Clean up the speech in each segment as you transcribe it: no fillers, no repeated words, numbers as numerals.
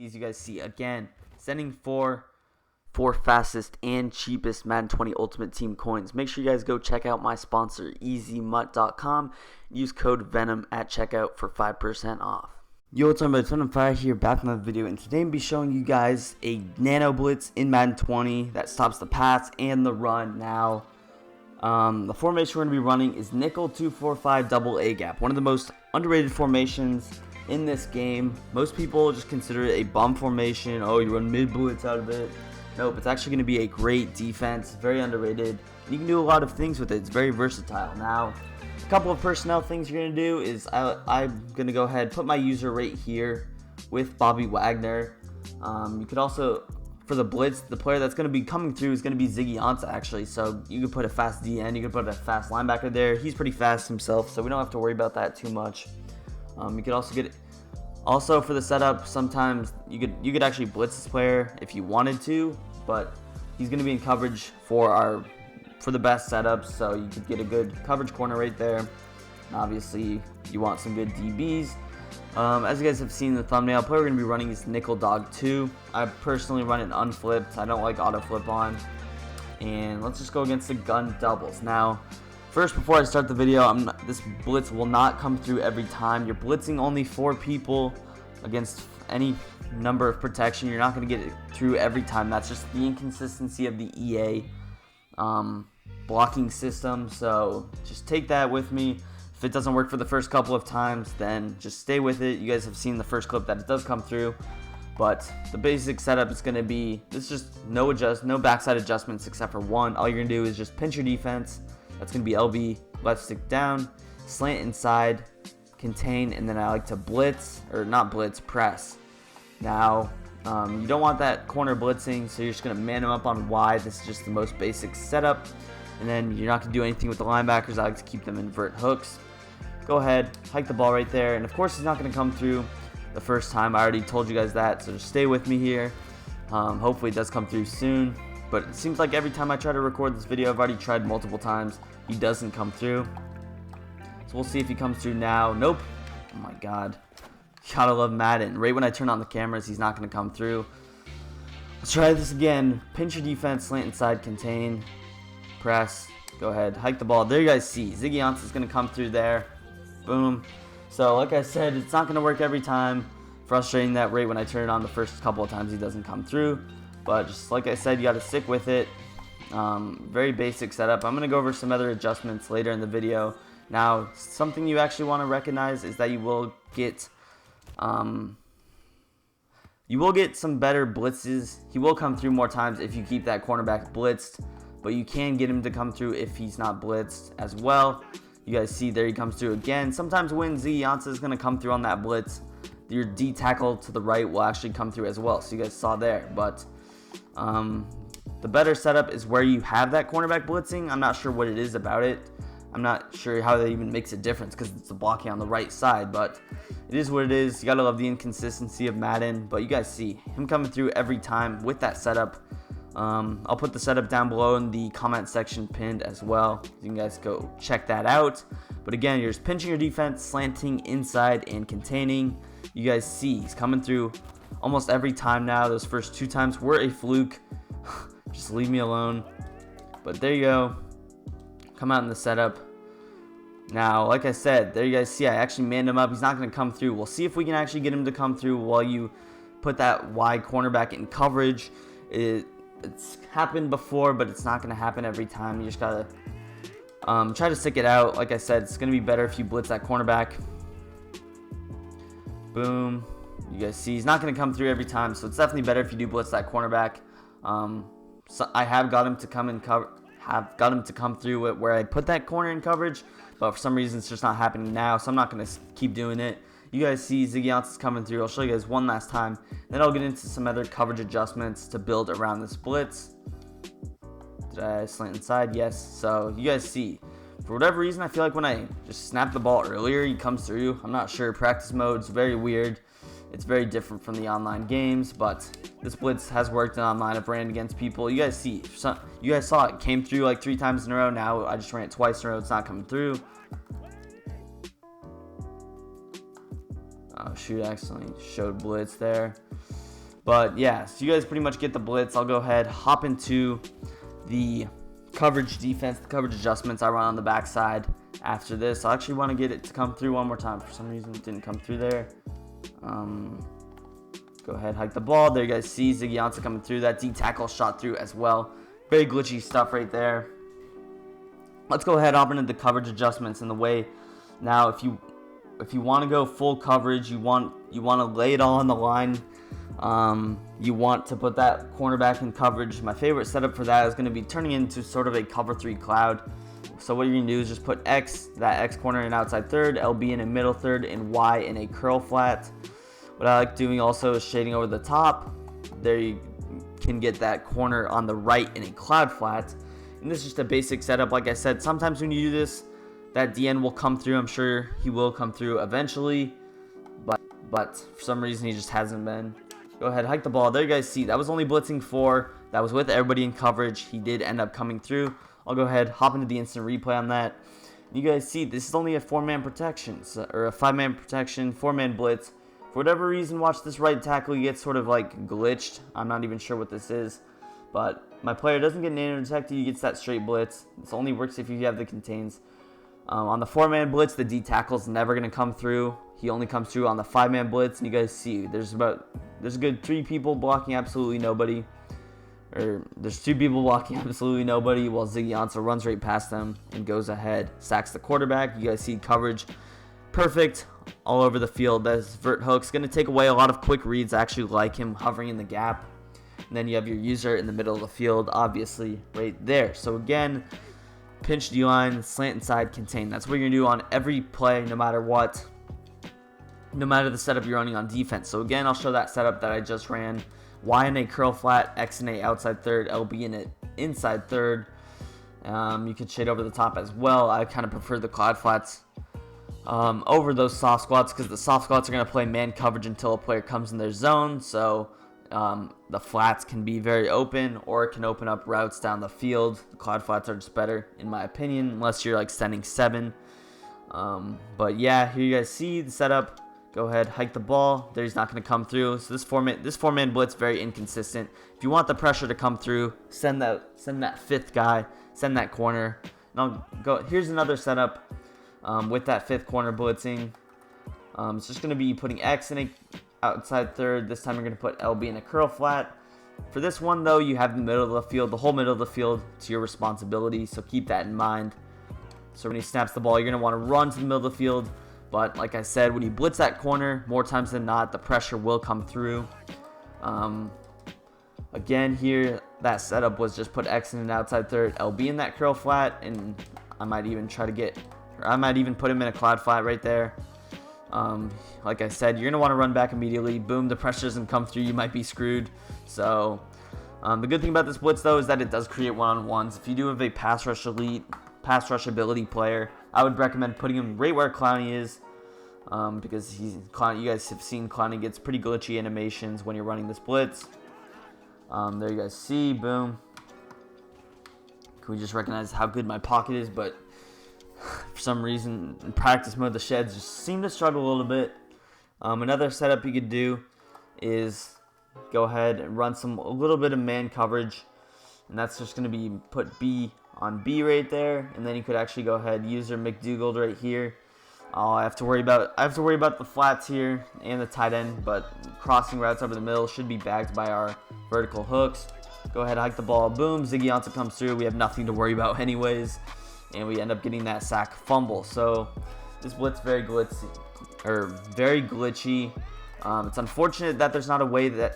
As you guys see, again, sending four fastest and cheapest Madden 20 Ultimate Team coins. Make sure you guys go check out my sponsor, easymutt.com. Use code VENM at checkout for 5% off. Yo, what's up, it's Fire here, back with another video, and today I'll be showing you guys a nano blitz in Madden 20 that stops the pass and the run. Now, the formation we're going to be running is nickel 245 double A gap, one of the most underrated formations in this game. Most people just consider it a bum formation. Oh, you run mid blitz out of it. Nope, it's actually going to be a great defense, very underrated. You can do a lot of things with it. It's very versatile. Now, a couple of personnel things you're going to do is I'm going to go ahead and put my user right here with Bobby Wagner. You could also, for the blitz, the player that's going to be coming through is going to be Ziggy Ansah, actually. So you could put a fast DN, you could put a fast linebacker there. He's pretty fast himself, so we don't have to worry about that too much. You could also get, also for the setup, sometimes you could actually blitz this player if you wanted to, but he's going to be in coverage for the best setups, so you could get a good coverage corner right there. And obviously, you want some good DBs. As you guys have seen in the thumbnail, player we're going to be running is Nickel Dog 2. I personally run it unflipped. I don't like auto flip on. And let's just go against the gun doubles. Now, first, before I start the video, this blitz will not come through every time. You're blitzing only 4 people against any number of protection. You're not going to get it through every time. That's just the inconsistency of the EA blocking system. So just take that with me. If it doesn't work for the first couple of times, then just stay with it. You guys have seen the first clip that it does come through. But the basic setup is going to be, this is just no backside adjustments except for one. All you're going to do is just pinch your defense. That's going to be LB, left stick down, slant inside, contain, and then I like to blitz, or not blitz, press. Now, you don't want that corner blitzing, so you're just going to man them up on wide. This is just the most basic setup. And then you're not going to do anything with the linebackers. I like to keep them invert hooks. Go ahead, hike the ball right there. And of course, it's not going to come through the first time. I already told you guys that, so just stay with me here. Hopefully it does come through soon. But it seems like every time I try to record this video, I've already tried multiple times, he doesn't come through. So we'll see if he comes through now. Nope. Oh my god. Gotta love Madden. Right when I turn on the cameras, he's not going to come through. Let's try this again. Pinch your defense, slant inside, contain, press. Go ahead, hike the ball. There you guys see. Ziggy Ansah is going to come through there. Boom. So like I said, it's not going to work every time. Frustrating that right when I turn it on the first couple of times, he doesn't come through. But just like I said, you got to stick with it. Very basic setup. I'm going to go over some other adjustments later in the video. Now, something you actually want to recognize is that you will get some better blitzes. He will come through more times if you keep that cornerback blitzed, but you can get him to come through if he's not blitzed as well. You guys see there he comes through again. Sometimes when Ziggy Ansah is going to come through on that blitz, your D tackle to the right will actually come through as well. So you guys saw there, but the better setup is where you have that cornerback blitzing. I'm not sure what it is about it. I'm not sure how that even makes a difference because it's the blocking on the right side, but it is what it is. You gotta love the inconsistency of Madden, but you guys see him coming through every time with that setup. I'll put the setup down below in the comment section pinned as well. You can guys go check that out. But again, you're just pinching your defense, slanting inside, and containing. You guys see he's coming through almost every time now. Those first 2 times were a fluke. Just leave me alone. But there you go. Come out in the setup. Now, like I said, there you guys see I actually manned him up. He's not going to come through. We'll see if we can actually get him to come through while you put that wide cornerback in coverage. It's happened before, but it's not going to happen every time. You just got to try to stick it out. Like I said, it's going to be better if you blitz that cornerback. Boom. You guys see he's not going to come through every time, so it's definitely better if you do blitz that cornerback. So I have got him to come through where I put that corner in coverage, but for some reason it's just not happening now, so I'm not going to keep doing it. You guys see Ziggy Ansah's coming through. I'll show you guys one last time, then I'll get into some other coverage adjustments to build around this blitz. Did I slant inside? Yes. So you guys see, for whatever reason, I feel like when I just snap the ball earlier, he comes through. I'm not sure. Practice mode's very weird. It's very different from the online games, but this blitz has worked in online. I've ran against people. You guys see, you guys saw it came through like 3 times in a row. Now I just ran it twice in a row. It's not coming through. Oh shoot, I accidentally showed blitz there. But yeah, so you guys pretty much get the blitz. I'll go ahead, hop into the coverage defense, the coverage adjustments I run on the backside after this. I actually want to get it to come through one more time. For some reason, it didn't come through there. Go ahead, hike the ball. There you guys see Ziggy Ansah coming through. That D tackle shot through as well. Very glitchy stuff right there. Let's go ahead, hop into the coverage adjustments in the way. Now, if you want to go full coverage, you want to lay it all on the line. You want to put that cornerback in coverage. My favorite setup for that is going to be turning into sort of a cover 3 cloud. So what you're going to do is just put that X corner in outside third, LB in a middle third, and Y in a curl flat. What I like doing also is shading over the top. There you can get that corner on the right in a cloud flat. And this is just a basic setup. Like I said, sometimes when you do this, that DN will come through. I'm sure he will come through eventually. But for some reason, he just hasn't been. Go ahead, hike the ball. There you guys see, that was only blitzing 4. That was with everybody in coverage. He did end up coming through. I'll go ahead, hop into the instant replay on that. You guys see, this is only a 4-man protection, or a 5-man protection, 4-man blitz. For whatever reason, watch this right tackle. He gets sort of like glitched. I'm not even sure what this is. But my player doesn't get nano detected. He gets that straight blitz. This only works if you have the contains. On the 4-man blitz, the D tackle's never going to come through. He only comes through on the 5-man blitz. And you guys see, there's a good 3 people blocking absolutely nobody. Or there's 2 people blocking absolutely nobody while Ziggy Ansah runs right past them and goes ahead, sacks the quarterback. You guys see coverage perfect all over the field. That's vert hook's going to take away a lot of quick reads. I actually like him hovering in the gap. And then you have your user in the middle of the field, obviously right there. So again, pinch D-line, slant inside, contain. That's what you're going to do on every play, no matter what. No matter the setup you're running on defense. So again, I'll show that setup that I just ran. Y in a curl flat, X in a outside third, LB in an inside third. You can shade over the top as well. I kind of prefer the cloud flats over those soft squats because the soft squats are going to play man coverage until a player comes in their zone. So the flats can be very open, or it can open up routes down the field. The cloud flats are just better, in my opinion, unless you're like sending 7. But yeah, here you guys see the setup. Go ahead, hike the ball. There, he's not going to come through. So this 4-man blitz very inconsistent. If you want the pressure to come through, send that 5th guy, send that corner. Now go. Here's another setup with that 5th corner blitzing. It's just going to be putting X in a outside third. This time you're going to put LB in a curl flat. For this one though, you have the middle of the field, the whole middle of the field to your responsibility. So keep that in mind. So when he snaps the ball, you're going to want to run to the middle of the field. But like I said, when you blitz that corner, more times than not, the pressure will come through. Again, here, that setup was just put X in an outside third, LB in that curl flat, and I might even put him in a cloud flat right there. Like I said, you're going to want to run back immediately. Boom, the pressure doesn't come through, you might be screwed. So the good thing about this blitz, though, is that it does create one-on-ones. If you do have a pass rush ability player, I would recommend putting him right where Clowney is, because you guys have seen Clowney gets pretty glitchy animations when you're running this blitz. There you guys see, boom. Can we just recognize how good my pocket is? But for some reason, in practice mode, the sheds just seem to struggle a little bit. Another setup you could do is go ahead and run a little bit of man coverage, and that's just going to be put B on B right there, and then you could actually go ahead, user McDougald right here. I have to worry about the flats here and the tight end, but crossing routes over the middle should be backed by our vertical hooks. Go ahead, hike the ball, boom, Ziggy Ansah comes through. We have nothing to worry about anyways, and we end up getting that sack fumble. So this blitz very glitchy. It's unfortunate that there's not a way to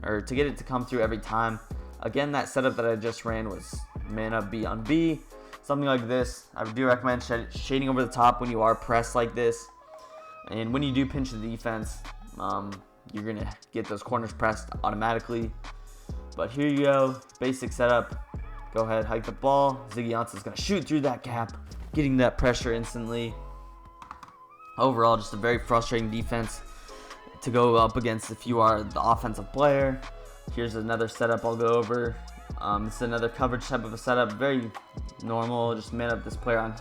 get it to come through every time. Again, that setup that I just ran was man up B on B, something like this. I do recommend shading over the top when you are pressed like this, and when you do pinch the defense, you're gonna get those corners pressed automatically. But here you go, basic setup. Go ahead, hike the ball. Ziggy Ansah is gonna shoot through that gap, getting that pressure instantly. Overall, just a very frustrating defense to go up against if you are the offensive player. Here's another setup I'll go over. This is another coverage type of a setup, very normal. Just man up this player on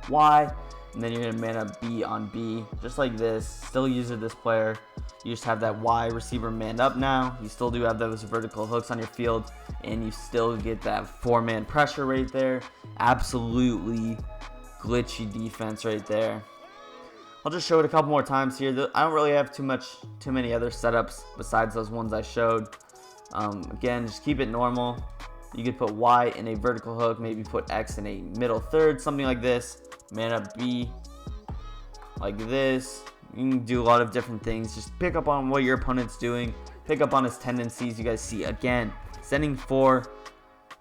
Y, and then you're going to man up B on B, just like this. Still user this player. You just have that Y receiver manned up now. You still do have those vertical hooks on your field, and you still get that 4-man pressure right there. Absolutely glitchy defense right there. I'll just show it a couple more times here. I don't really have too many other setups besides those ones I showed. Again, just keep it normal. You could put Y in a vertical hook, maybe put X in a middle third, something like this. Man up B like this. You can do a lot of different things. Just pick up on what your opponent's doing. Pick up on his tendencies. You guys see, again, sending 4,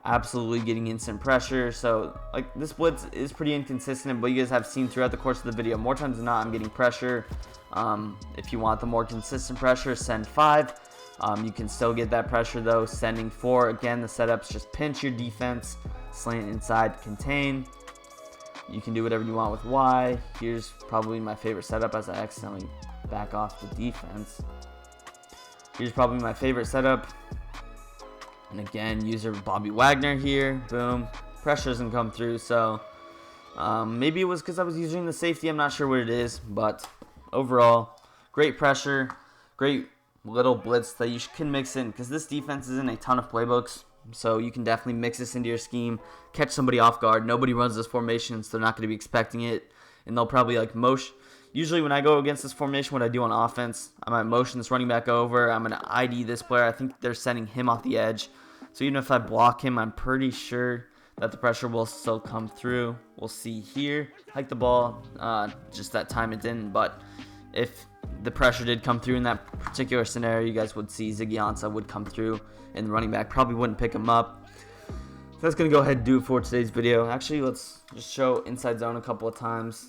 absolutely getting instant pressure. So, like, this blitz is pretty inconsistent, but you guys have seen throughout the course of the video, more times than not, I'm getting pressure. If you want the more consistent pressure, send 5. You can still get that pressure, though, sending 4. Again, the setup's just pinch your defense, slant inside, contain. You can do whatever you want with Y. Here's probably my favorite setup as I accidentally back off the defense. Here's probably my favorite setup. And again, user Bobby Wagner here. Boom. Pressure doesn't come through. So maybe it was because I was using the safety. I'm not sure what it is. But overall, great pressure. Great little blitz that you can mix in. Because this defense is in a ton of playbooks. So you can definitely mix this into your scheme, catch somebody off guard. Nobody runs this formation, so they're not going to be expecting it. And they'll probably like motion. Usually when I go against this formation, what I do on offense, I might motion this running back over. I'm going to ID this player. I think they're sending him off the edge. So even if I block him, I'm pretty sure that the pressure will still come through. We'll see here. Hike the ball. Just that time it didn't. But if the pressure did come through in that particular scenario, you guys would see Ziggy Ansah would come through, and the running back probably wouldn't pick him up. So that's going to go ahead and do it for today's video. Actually, let's just show inside zone a couple of times.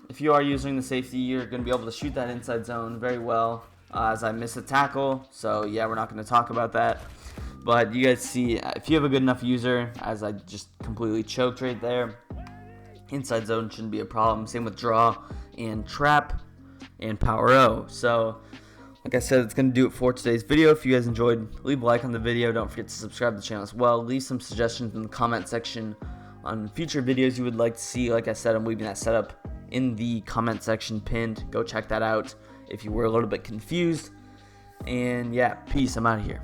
If you are using the safety, you're going to be able to shoot that inside zone very well, as I miss a tackle. So yeah, we're not going to talk about that. But you guys see, if you have a good enough user, as I just completely choked right there, inside zone shouldn't be a problem. Same with draw and trap and power O. So like I said, it's going to do it for today's video. If you guys enjoyed, leave a like on the video. Don't forget to subscribe to the channel as well. Leave some suggestions in the comment section on future videos you would like to see. Like I said, I'm leaving that setup in the comment section pinned. Go check that out if you were a little bit confused. And yeah, peace. I'm out of here.